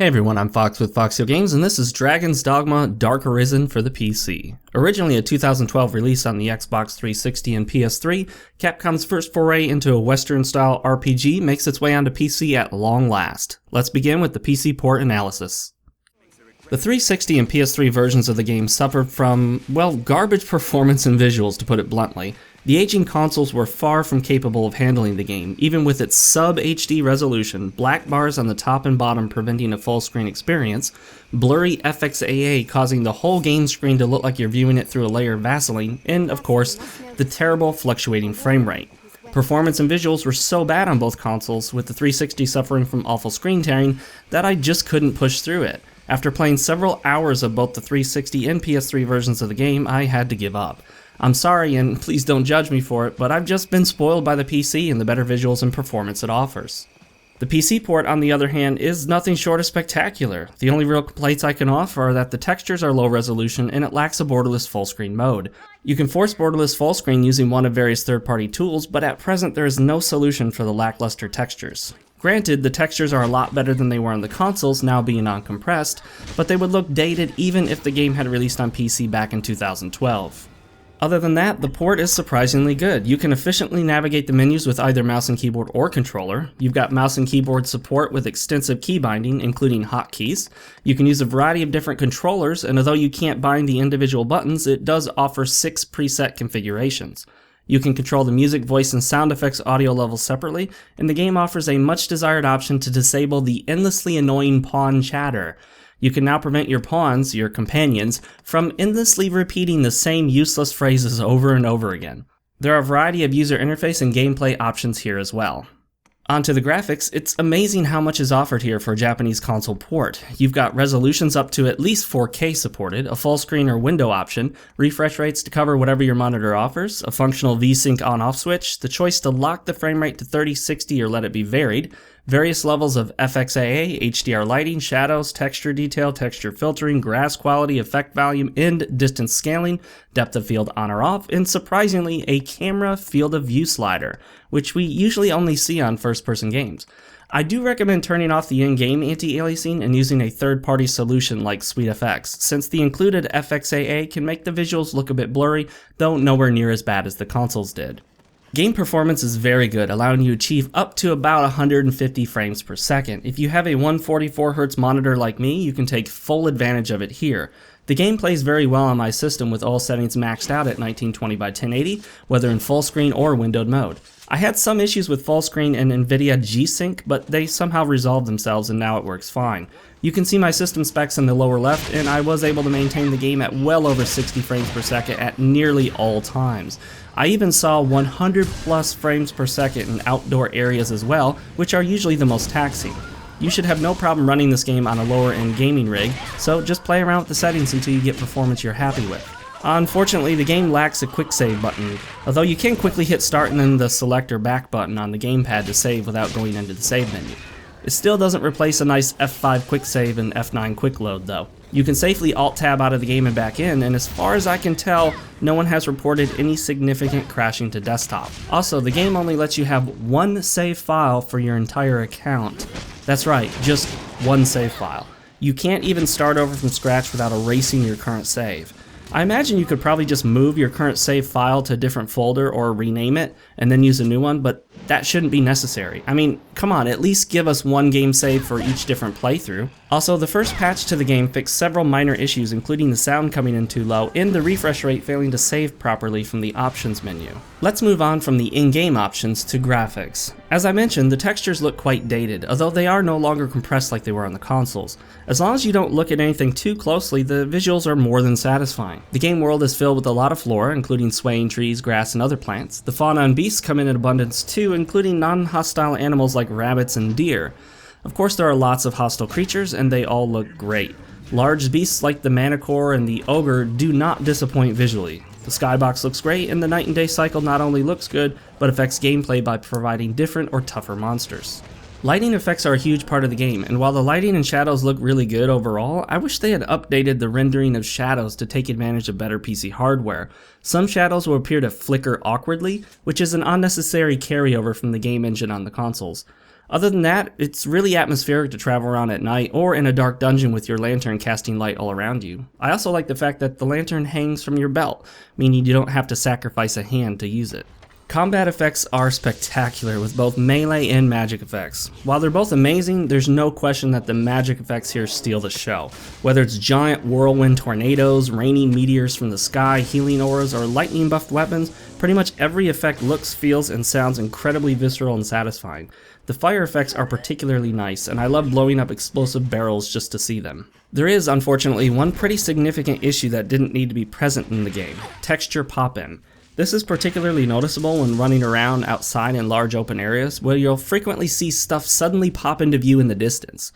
Hey everyone, I'm Fox with Foxio Games, and this is Dragon's Dogma Dark Arisen for the PC. Originally a 2012 release on the Xbox 360 and PS3, Capcom's first foray into a Western-style RPG makes its way onto PC at long last. Let's begin with the PC port analysis. The 360 and PS3 versions of the game suffered from, well, garbage performance and visuals, to put it bluntly. The aging consoles were far from capable of handling the game, even with its sub-HD resolution, black bars on the top and bottom preventing a full-screen experience, blurry FXAA causing the whole game screen to look like you're viewing it through a layer of Vaseline, and, of course, the terrible fluctuating frame rate. Performance and visuals were so bad on both consoles, with the 360 suffering from awful screen tearing, that I just couldn't push through it. After playing several hours of both the 360 and PS3 versions of the game, I had to give up. I'm sorry, and please don't judge me for it, but I've just been spoiled by the PC and the better visuals and performance it offers. The PC port, on the other hand, is nothing short of spectacular. The only real complaints I can offer are that the textures are low resolution and it lacks a borderless full screen mode. You can force borderless full screen using one of various third-party tools, but at present there is no solution for the lackluster textures. Granted, the textures are a lot better than they were on the consoles, now being uncompressed, but they would look dated even if the game had released on PC back in 2012. Other than that, the port is surprisingly good. You can efficiently navigate the menus with either mouse and keyboard or controller. You've got mouse and keyboard support with extensive key binding, including hotkeys. You can use a variety of different controllers, and although you can't bind the individual buttons, it does offer 6 preset configurations. You can control the music, voice, and sound effects audio levels separately, and the game offers a much desired option to disable the endlessly annoying pawn chatter. You can now prevent your pawns, your companions, from endlessly repeating the same useless phrases over and over again. There are a variety of user interface and gameplay options here as well. Onto the graphics, it's amazing how much is offered here for a Japanese console port. You've got resolutions up to at least 4K supported, a full screen or window option, refresh rates to cover whatever your monitor offers, a functional VSync on-off switch, the choice to lock the frame rate to 3060 or let it be varied, various levels of FXAA, HDR lighting, shadows, texture detail, texture filtering, grass quality, effect volume, and distance scaling, depth of field on or off, and surprisingly, a camera field of view slider, which we usually only see on first-person games. I do recommend turning off the in-game anti-aliasing and using a third-party solution like SweetFX, since the included FXAA can make the visuals look a bit blurry, though nowhere near as bad as the consoles did. Game performance is very good, allowing you to achieve up to about 150 frames per second. If you have a 144Hz monitor like me, you can take full advantage of it here. The game plays very well on my system with all settings maxed out at 1920 by 1080, whether in full screen or windowed mode. I had some issues with full screen and NVIDIA G-Sync, but they somehow resolved themselves and now it works fine. You can see my system specs in the lower left, and I was able to maintain the game at well over 60 frames per second at nearly all times. I even saw 100 plus frames per second in outdoor areas as well, which are usually the most taxing. You should have no problem running this game on a lower end gaming rig, so just play around with the settings until you get performance you're happy with. Unfortunately, the game lacks a quick save button, although you can quickly hit start and then the select or back button on the gamepad to save without going into the save menu. It still doesn't replace a nice F5 quick save and F9 quick load though. You can safely Alt-Tab out of the game and back in, and as far as I can tell, no one has reported any significant crashing to desktop. Also, the game only lets you have one save file for your entire account. That's right, just one save file. You can't even start over from scratch without erasing your current save. I imagine you could probably just move your current save file to a different folder or rename it and then use a new one, but that shouldn't be necessary. I mean, come on, at least give us one game save for each different playthrough. Also, the first patch to the game fixed several minor issues, including the sound coming in too low and the refresh rate failing to save properly from the options menu. Let's move on from the in-game options to graphics. As I mentioned, the textures look quite dated, although they are no longer compressed like they were on the consoles. As long as you don't look at anything too closely, the visuals are more than satisfying. The game world is filled with a lot of flora, including swaying trees, grass, and other plants. The fauna and beasts come in abundance too, including non-hostile animals like rabbits and deer. Of course, there are lots of hostile creatures, and they all look great. Large beasts like the Manicore and the Ogre do not disappoint visually. The skybox looks great, and the night and day cycle not only looks good, but affects gameplay by providing different or tougher monsters. Lighting effects are a huge part of the game, and while the lighting and shadows look really good overall, I wish they had updated the rendering of shadows to take advantage of better PC hardware. Some shadows will appear to flicker awkwardly, which is an unnecessary carryover from the game engine on the consoles. Other than that, it's really atmospheric to travel around at night or in a dark dungeon with your lantern casting light all around you. I also like the fact that the lantern hangs from your belt, meaning you don't have to sacrifice a hand to use it. Combat effects are spectacular with both melee and magic effects. While they're both amazing, there's no question that the magic effects here steal the show. Whether it's giant whirlwind tornadoes, raining meteors from the sky, healing auras, or lightning buffed weapons, pretty much every effect looks, feels, and sounds incredibly visceral and satisfying. The fire effects are particularly nice, and I love blowing up explosive barrels just to see them. There is, unfortunately, one pretty significant issue that didn't need to be present in the game: texture pop-in. This is particularly noticeable when running around outside in large open areas, where you'll frequently see stuff suddenly pop into view in the distance.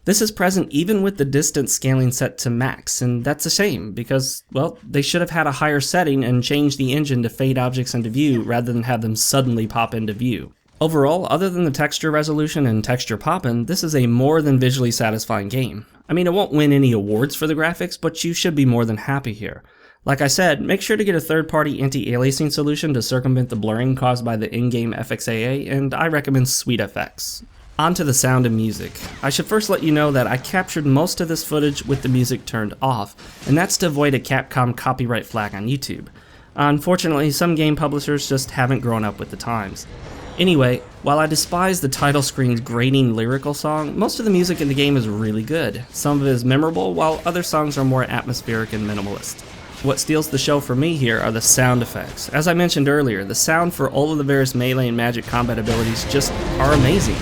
This is present even with the distance scaling set to max, and that's a shame, because, well, they should have had a higher setting and changed the engine to fade objects into view rather than have them suddenly pop into view. Overall, other than the texture resolution and texture pop-in, this is a more than visually satisfying game. I mean, it won't win any awards for the graphics, but you should be more than happy here. Like I said, make sure to get a third-party anti-aliasing solution to circumvent the blurring caused by the in-game FXAA, and I recommend SweetFX. On to the sound and music. I should first let you know that I captured most of this footage with the music turned off, and that's to avoid a Capcom copyright flag on YouTube. Unfortunately, some game publishers just haven't grown up with the times. Anyway, while I despise the title screen's grating lyrical song, most of the music in the game is really good. Some of it is memorable, while other songs are more atmospheric and minimalist. What steals the show for me here are the sound effects. As I mentioned earlier, the sound for all of the various melee and magic combat abilities just are amazing.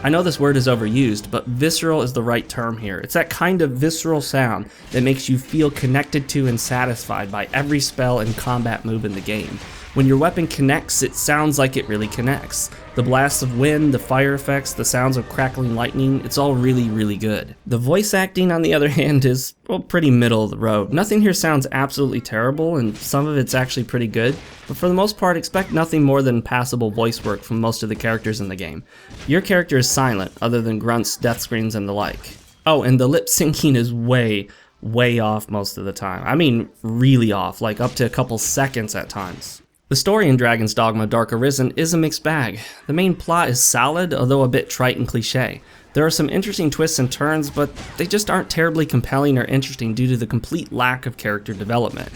I know this word is overused, but visceral is the right term here. It's that kind of visceral sound that makes you feel connected to and satisfied by every spell and combat move in the game. When your weapon connects, it sounds like it really connects. The blasts of wind, the fire effects, the sounds of crackling lightning, it's all really good. The voice acting, on the other hand, is, well, pretty middle of the road. Nothing here sounds absolutely terrible, and some of it's actually pretty good, but for the most part, expect nothing more than passable voice work from most of the characters in the game. Your character is silent, other than grunts, death screams, and the like. Oh, and the lip syncing is way off most of the time. I mean, really off, like up to a couple seconds at times. The story in Dragon's Dogma Dark Arisen is a mixed bag. The main plot is solid, although a bit trite and cliche. There are some interesting twists and turns, but they just aren't terribly compelling or interesting due to the complete lack of character development.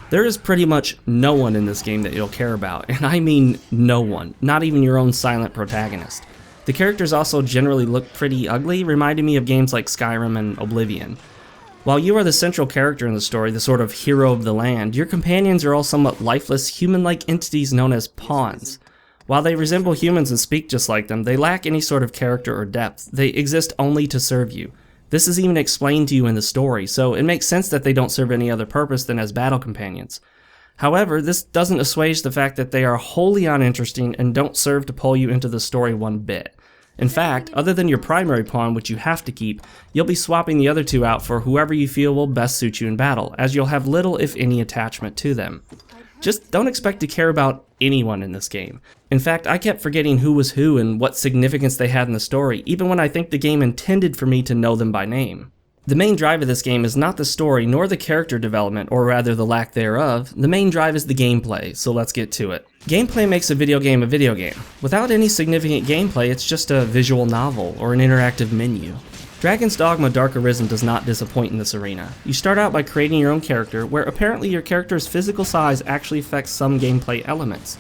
There is pretty much no one in this game that you'll care about, and I mean no one, not even your own silent protagonist. The characters also generally look pretty ugly, reminding me of games like Skyrim and Oblivion. While you are the central character in the story, the sort of hero of the land, your companions are all somewhat lifeless, human-like entities known as pawns. While they resemble humans and speak just like them, they lack any sort of character or depth. They exist only to serve you. This is even explained to you in the story, so it makes sense that they don't serve any other purpose than as battle companions. However, this doesn't assuage the fact that they are wholly uninteresting and don't serve to pull you into the story one bit. In fact, other than your primary pawn, which you have to keep, you'll be swapping the other two out for whoever you feel will best suit you in battle, as you'll have little if any attachment to them. Just don't expect to care about anyone in this game. In fact, I kept forgetting who was who and what significance they had in the story, even when I think the game intended for me to know them by name. The main drive of this game is not the story nor the character development, or rather the lack thereof. The main drive is the gameplay, so let's get to it. Gameplay makes a video game a video game. Without any significant gameplay, it's just a visual novel or an interactive menu. Dragon's Dogma Dark Arisen does not disappoint in this arena. You start out by creating your own character, where apparently your character's physical size actually affects some gameplay elements,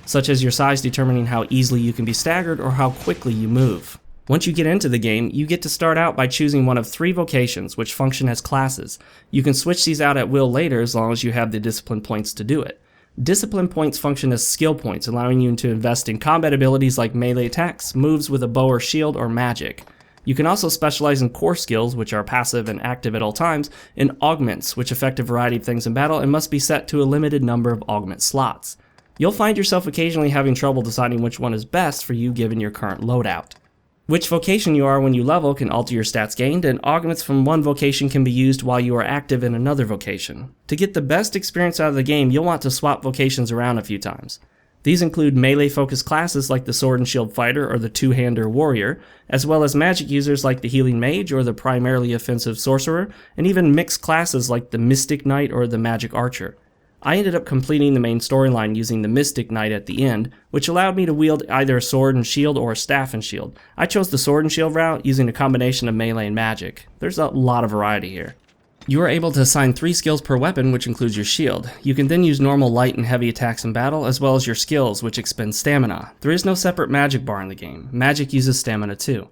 such as your size determining how easily you can be staggered or how quickly you move. Once you get into the game, you get to start out by choosing one of 3 vocations, which function as classes. You can switch these out at will later as long as you have the discipline points to do it. Discipline points function as skill points, allowing you to invest in combat abilities like melee attacks, moves with a bow or shield, or magic. You can also specialize in core skills, which are passive and active at all times, and augments, which affect a variety of things in battle and must be set to a limited number of augment slots. You'll find yourself occasionally having trouble deciding which one is best for you given your current loadout. Which vocation you are when you level can alter your stats gained, and augments from one vocation can be used while you are active in another vocation. To get the best experience out of the game, you'll want to swap vocations around a few times. These include melee-focused classes like the Sword and Shield Fighter or the Two-Hander Warrior, as well as magic users like the Healing Mage or the primarily offensive Sorcerer, and even mixed classes like the Mystic Knight or the Magic Archer. I ended up completing the main storyline using the Mystic Knight at the end, which allowed me to wield either a sword and shield or a staff and shield. I chose the sword and shield route using a combination of melee and magic. There's a lot of variety here. You are able to assign 3 skills per weapon, which includes your shield. You can then use normal, light, and heavy attacks in battle, as well as your skills, which expend stamina. There is no separate magic bar in the game. Magic uses stamina too.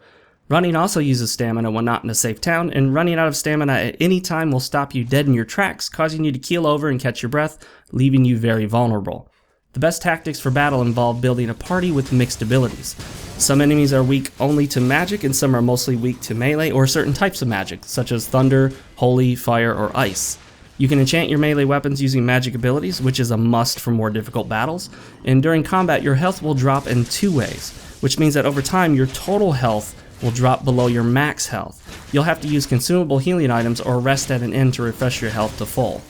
Running also uses stamina when not in a safe town, and running out of stamina at any time will stop you dead in your tracks, causing you to keel over and catch your breath, leaving you very vulnerable. The best tactics for battle involve building a party with mixed abilities. Some enemies are weak only to magic, and some are mostly weak to melee or certain types of magic, such as thunder, holy, fire, or ice. You can enchant your melee weapons using magic abilities, which is a must for more difficult battles, and during combat your health will drop in 2 ways, which means that over time your total health will drop below your max health. You'll have to use consumable healing items or rest at an inn to refresh your health to full.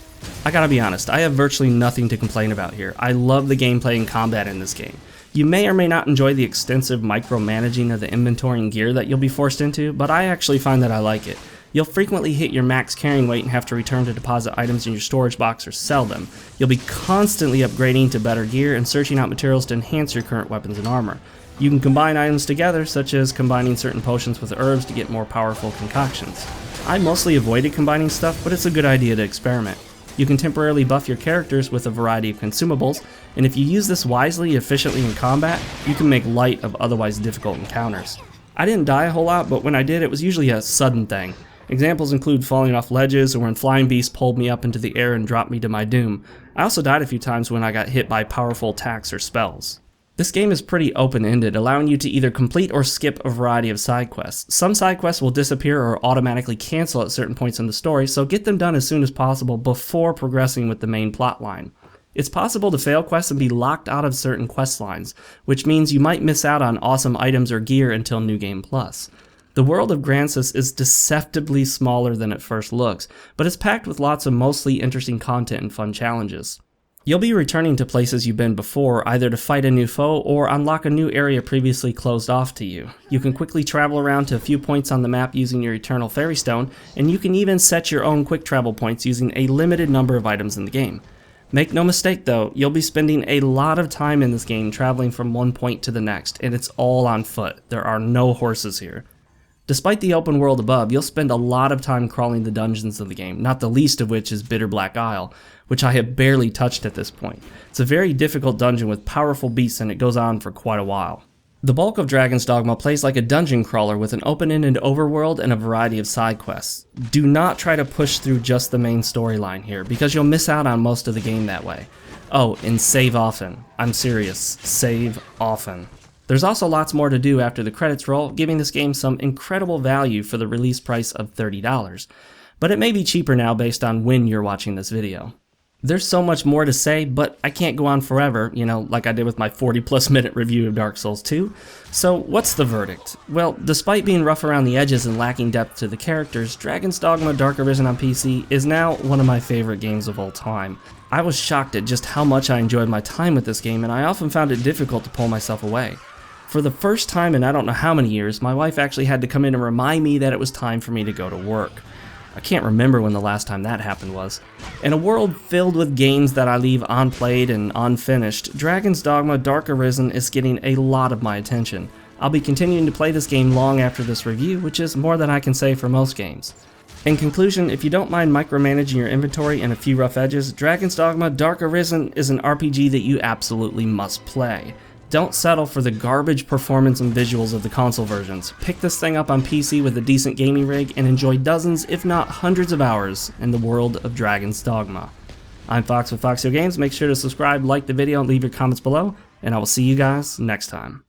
I gotta be honest, I have virtually nothing to complain about here. I love the gameplay and combat in this game. You may or may not enjoy the extensive micromanaging of the inventory and gear that you'll be forced into, but I actually find that I like it. You'll frequently hit your max carrying weight and have to return to deposit items in your storage box or sell them. You'll be constantly upgrading to better gear and searching out materials to enhance your current weapons and armor. You can combine items together, such as combining certain potions with herbs to get more powerful concoctions. I mostly avoided combining stuff, but it's a good idea to experiment. You can temporarily buff your characters with a variety of consumables, and if you use this wisely, efficiently in combat, you can make light of otherwise difficult encounters. I didn't die a whole lot, but when I did, it was usually a sudden thing. Examples include falling off ledges or when flying beasts pulled me up into the air and dropped me to my doom. I also died a few times when I got hit by powerful attacks or spells. This game is pretty open-ended, allowing you to either complete or skip a variety of side quests. Some side quests will disappear or automatically cancel at certain points in the story, so get them done as soon as possible before progressing with the main plotline. It's possible to fail quests and be locked out of certain quest lines, which means you might miss out on awesome items or gear until New Game Plus. The world of Grancis is deceptively smaller than it first looks, but it's packed with lots of mostly interesting content and fun challenges. You'll be returning to places you've been before, either to fight a new foe or unlock a new area previously closed off to you. You can quickly travel around to a few points on the map using your Eternal Fairy Stone, and you can even set your own quick travel points using a limited number of items in the game. Make no mistake though, you'll be spending a lot of time in this game traveling from one point to the next, and it's all on foot. There are no horses here. Despite the open world above, you'll spend a lot of time crawling the dungeons of the game, not the least of which is Bitter Black Isle, which I have barely touched at this point. It's a very difficult dungeon with powerful beasts, and it goes on for quite a while. The bulk of Dragon's Dogma plays like a dungeon crawler with an open-ended overworld and a variety of side quests. Do not try to push through just the main storyline here, because you'll miss out on most of the game that way. Oh, and save often. I'm serious, save often. There's also lots more to do after the credits roll, giving this game some incredible value for the release price of $30. But it may be cheaper now based on when you're watching this video. There's so much more to say, but I can't go on forever, like I did with my 40+ minute review of Dark Souls 2. So what's the verdict? Well, despite being rough around the edges and lacking depth to the characters, Dragon's Dogma Dark Arisen on PC is now one of my favorite games of all time. I was shocked at just how much I enjoyed my time with this game, and I often found it difficult to pull myself away. For the first time in I don't know how many years, my wife actually had to come in and remind me that it was time for me to go to work. I can't remember when the last time that happened was. In a world filled with games that I leave unplayed and unfinished, Dragon's Dogma Dark Arisen is getting a lot of my attention. I'll be continuing to play this game long after this review, which is more than I can say for most games. In conclusion, if you don't mind micromanaging your inventory and a few rough edges, Dragon's Dogma Dark Arisen is an RPG that you absolutely must play. Don't settle for the garbage performance and visuals of the console versions. Pick this thing up on PC with a decent gaming rig and enjoy dozens, if not hundreds of hours in the world of Dragon's Dogma. I'm Fox with Foxio Games. Make sure to subscribe, like the video, and leave your comments below, and I will see you guys next time.